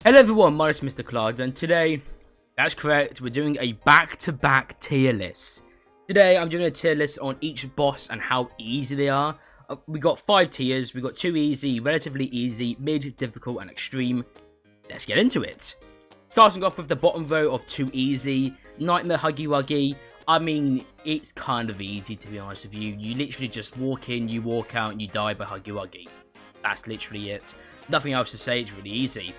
Hello everyone, my name is Mr. Clark, and today, that's correct, we're doing a back-to-back tier list. Today, I'm doing a tier list on each boss and how easy they are. We got 5 tiers, we got 2 easy, relatively easy, mid, difficult, and extreme. Let's get into it. Starting off with the bottom row of 2 easy, Nightmare Huggy Wuggy. I mean, it's kind of easy to be honest with you. You literally just walk in, you walk out, and you die by Huggy Wuggy. That's literally it. Nothing else to say, it's really easy.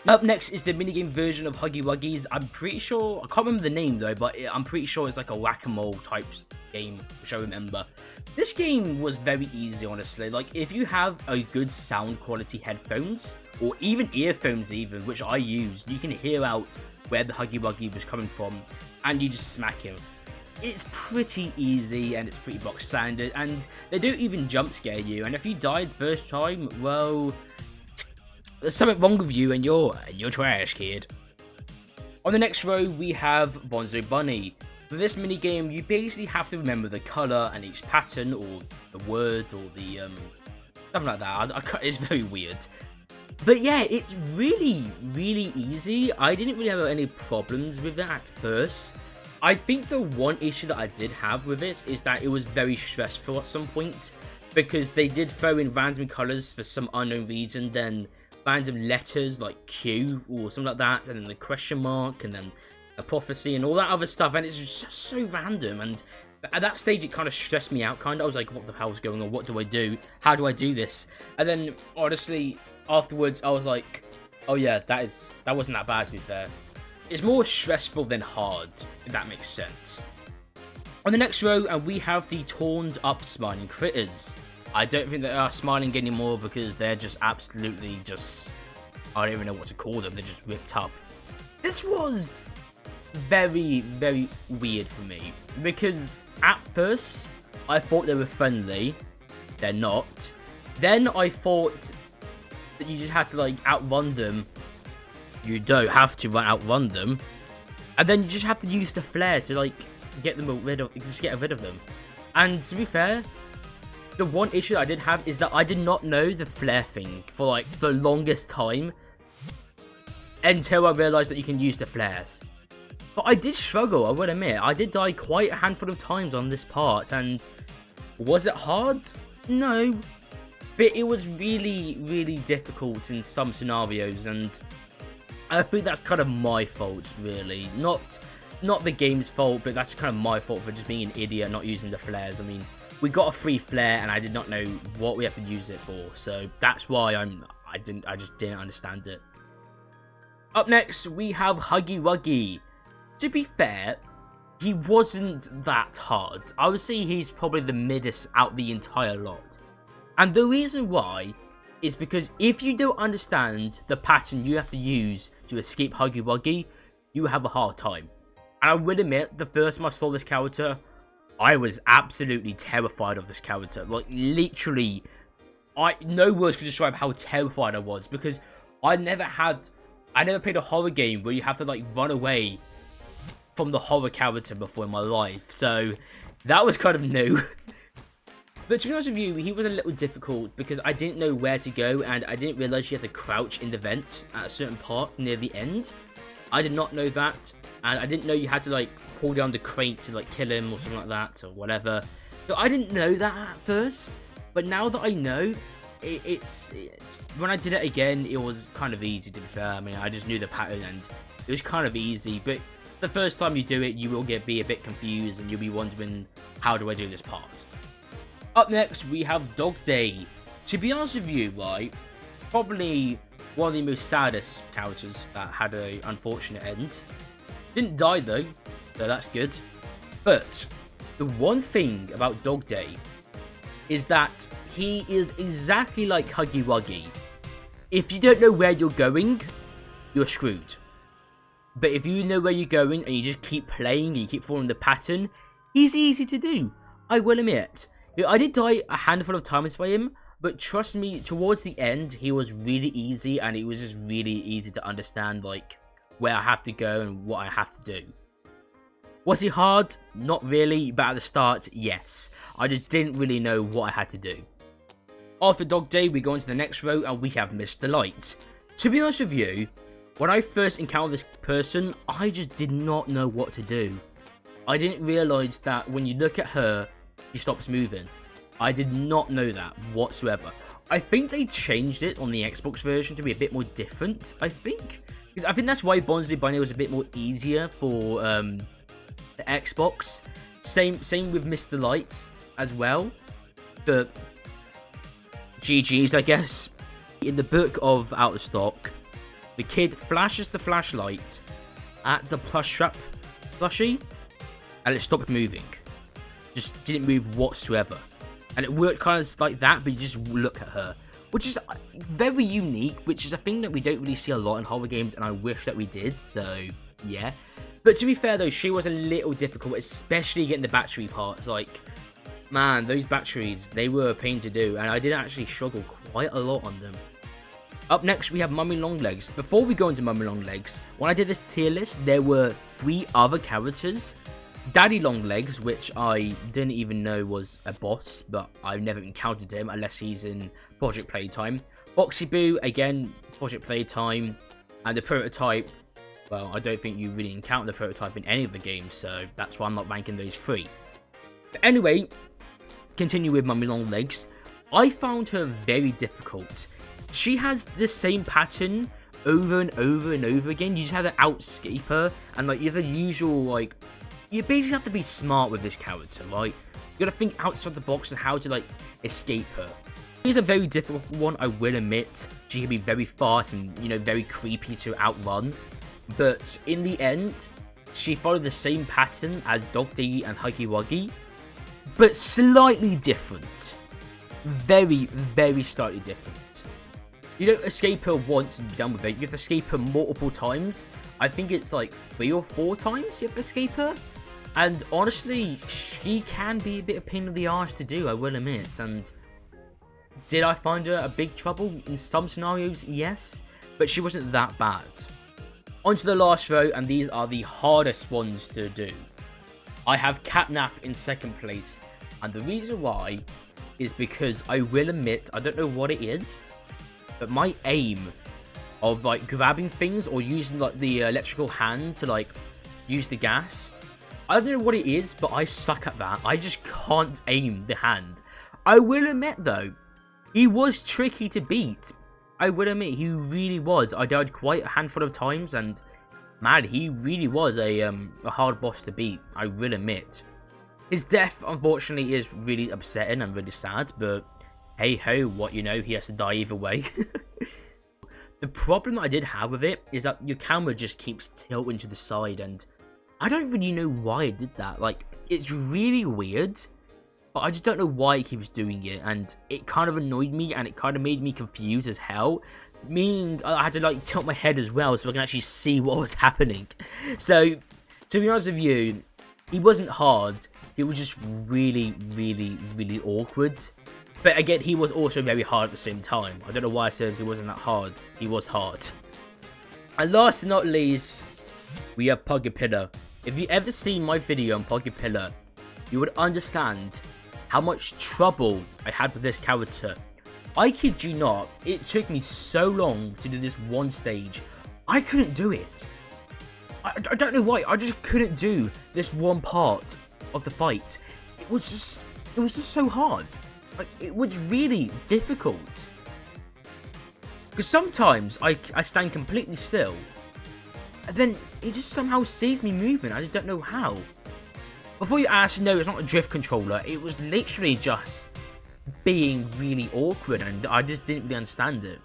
Up next is the minigame version of Huggy Wuggies. I'm pretty sure, I can't remember the name though, but I'm pretty sure it's like a whack-a-mole type game, which I remember. This game was very easy, honestly. Like, if you have a good sound quality headphones, or even earphones even, which I used, you can hear out where the Huggy Wuggy was coming from, and you just smack him. It's pretty easy, and it's pretty box standard, and they don't even jump scare you, and if you died first time, well, there's something wrong with you and you're trash, kid. On the next row, we have Bonzo Bunny. For this minigame, you basically have to remember the colour and each pattern, or the words, or the, something like that. It's very weird. But yeah, it's really easy. I didn't really have any problems with it at first. I think the one issue that I did have with it is that it was very stressful at some point, because they did throw in random colours for some unknown reason, then random letters like Q or something like that, and then the question mark, and then a prophecy and all that other stuff, and it's just so random. And at that stage it kind of stressed me out. I was like, what the hell's going on? What do I do? How do I do this? And then honestly afterwards I was like, oh yeah, that wasn't that bad, to be fair. It's more stressful than hard, if that makes sense. On the next row, and we have the torned up smiling critters. I don't think they are smiling anymore because they're just absolutely just, I don't even know what to call them, they're just ripped up. This was very weird for me, because at first I thought they were friendly, they're not. Then I thought that you just had to like outrun them. You don't have to outrun them, and then you just have to use the flare to like get rid of them. And to be fair, the one issue that I did have is that I did not know the flare thing for like the longest time until I realized that you can use the flares. But I did struggle, I will admit. I did die quite a handful of times on this part, and was it hard? No, but it was really difficult in some scenarios, and I think that's kind of my fault, really. Not the game's fault, but that's kind of my fault for just being an idiot, not using the flares. I mean, we got a free flare, and I did not know what we have to use it for, so that's why I just didn't understand it. Up next, we have Huggy Wuggy. To be fair, he wasn't that hard. I would say he's probably the middest out the entire lot. And the reason why is because if you don't understand the pattern you have to use to escape Huggy Wuggy, you have a hard time. And I will admit, the first time I saw this character, I was absolutely terrified of this character. Like, literally, no words could describe how terrified I was, because I never played a horror game where you have to like run away from the horror character before in my life, so that was kind of new. But to be honest with you, he was a little difficult because I didn't know where to go, and I didn't realize you had to crouch in the vent at a certain part near the end. I did not know that, and I didn't know you had to like pull down the crate to like kill him or something like that or whatever. So I didn't know that at first, but now that I know, it's when I did it again, it was kind of easy, to be fair. I mean, I just knew the pattern and it was kind of easy, but the first time you do it, you will be a bit confused and you'll be wondering, how do I do this part? Up next, we have Dog Day. To be honest with you, right, probably one of the most saddest characters that had an unfortunate end. Didn't die though, so that's good. But the one thing about Dog Day is that he is exactly like Huggy Wuggy. If you don't know where you're going, you're screwed. But if you know where you're going and you just keep playing and you keep following the pattern, he's easy to do, I will admit. I did die a handful of times by him, but trust me, towards the end, he was really easy, and it was just really easy to understand, like, where I have to go and what I have to do. Was he hard? Not really, but at the start, yes. I just didn't really know what I had to do. After Dog Day, we go into the next row, and we have Mr. Light. To be honest with you, When I first encountered this person, I just did not know what to do. I didn't realise that when you look at her, she stops moving. I did not know that whatsoever. I think they changed it on the Xbox version to be a bit more different, I think. Because I think that's why Bonsley Bunny was a bit more easier for the Xbox. Same with Mr. Light as well. But GG's, I guess. In the book of Out of Stock, the kid flashes the flashlight at the plushie, and it stopped moving. Just didn't move whatsoever. And it worked kind of like that, but you just look at her. Which is very unique, which is a thing that we don't really see a lot in horror games, and I wish that we did, so yeah. But to be fair though, she was a little difficult, especially getting the battery parts. Like, man, those batteries, they were a pain to do, and I did actually struggle quite a lot on them. Up next, we have Mummy Longlegs. Before we go into Mummy Longlegs, when I did this tier list, there were 3 other characters. Daddy Longlegs, which I didn't even know was a boss, but I've never encountered him unless he's in Project Playtime. Boxy Boo, again, Project Playtime. And the prototype, well, I don't think you really encounter the prototype in any of the games, so that's why I'm not ranking those 3. But anyway, continue with Mummy Longlegs. I found her very difficult. She has the same pattern over and over and over again. You just have to outscape her, and like, you have the usual, like, you basically have to be smart with this character, right? You gotta think outside the box and how to, like, escape her. She's a very difficult one, I will admit. She can be very fast and, you know, very creepy to outrun. But in the end, she followed the same pattern as Dog Diggy and Huggy Wuggy, but slightly different. Very, very slightly different. You don't escape her once and be done with it. You have to escape her multiple times. I think it's like 3 or 4 times you have to escape her. And honestly, she can be a bit of a pain in the arse to do, I will admit. And did I find her a big trouble in some scenarios? Yes. But she wasn't that bad. On to the last row, and these are the hardest ones to do. I have Catnap in second place. And the reason why is because I will admit, I don't know what it is, but my aim of like grabbing things or using like the electrical hand to like use the gas, I don't know what it is, but I suck at that. I just can't aim the hand. I will admit though, he was tricky to beat. I will admit, he really was. I died quite a handful of times, and man, he really was a hard boss to beat. I will admit. His death, unfortunately, is really upsetting and really sad, but hey ho, what you know, he has to die either way. The problem that I did have with it is that your camera just keeps tilting to the side, and I don't really know why it did that. Like, it's really weird, but I just don't know why it keeps doing it, and it kind of annoyed me, and it kind of made me confused as hell, meaning I had to like tilt my head as well so I can actually see what was happening. So, to be honest with you, he wasn't hard, it was just really, really, really awkward. But again, he was also very hard at the same time. I don't know why I said he wasn't that hard. He was hard. And last but not least, we have Pugapilla. If you ever seen my video on Pugapilla, you would understand how much trouble I had with this character. I kid you not, it took me so long to do this one stage. I couldn't do it. I don't know why, I just couldn't do this one part of the fight. It was just so hard. Like, it was really difficult. Because sometimes I stand completely still, and then it just somehow sees me moving. I just don't know how. Before you ask, no, it's not a drift controller. It was literally just being really awkward, and I just didn't really understand it.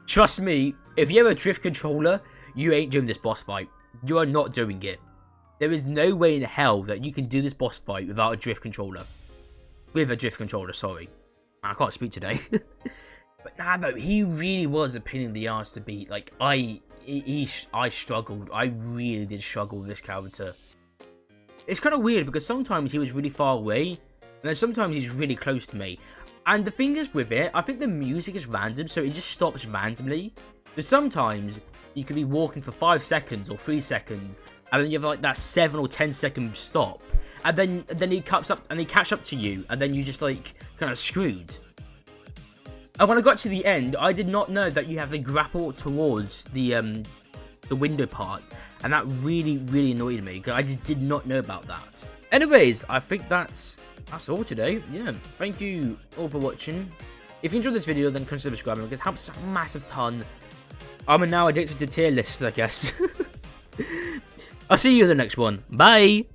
Trust me, if you have a drift controller, you ain't doing this boss fight. You are not doing it. There is no way in hell that you can do this boss fight without a drift controller. With a drift controller, sorry. I can't speak today. But nah, though, he really was a pain in the ass to beat. Like, I struggled. I really did struggle with this character. It's kind of weird because sometimes he was really far away, and then sometimes he's really close to me. And the thing is with it, I think the music is random, so it just stops randomly. But sometimes you could be walking for 5 seconds or 3 seconds, and then you have like that 7 or 10 second stop. And then he catch up to you, and then you just like kind of screwed. And when I got to the end, I did not know that you have to grapple towards the window part, and that really annoyed me because I just did not know about that. Anyways, I think that's all today. Yeah, thank you all for watching. If you enjoyed this video, then consider subscribing because it helps a massive ton. I'm now addicted to tier lists, I guess. I'll see you in the next one. Bye!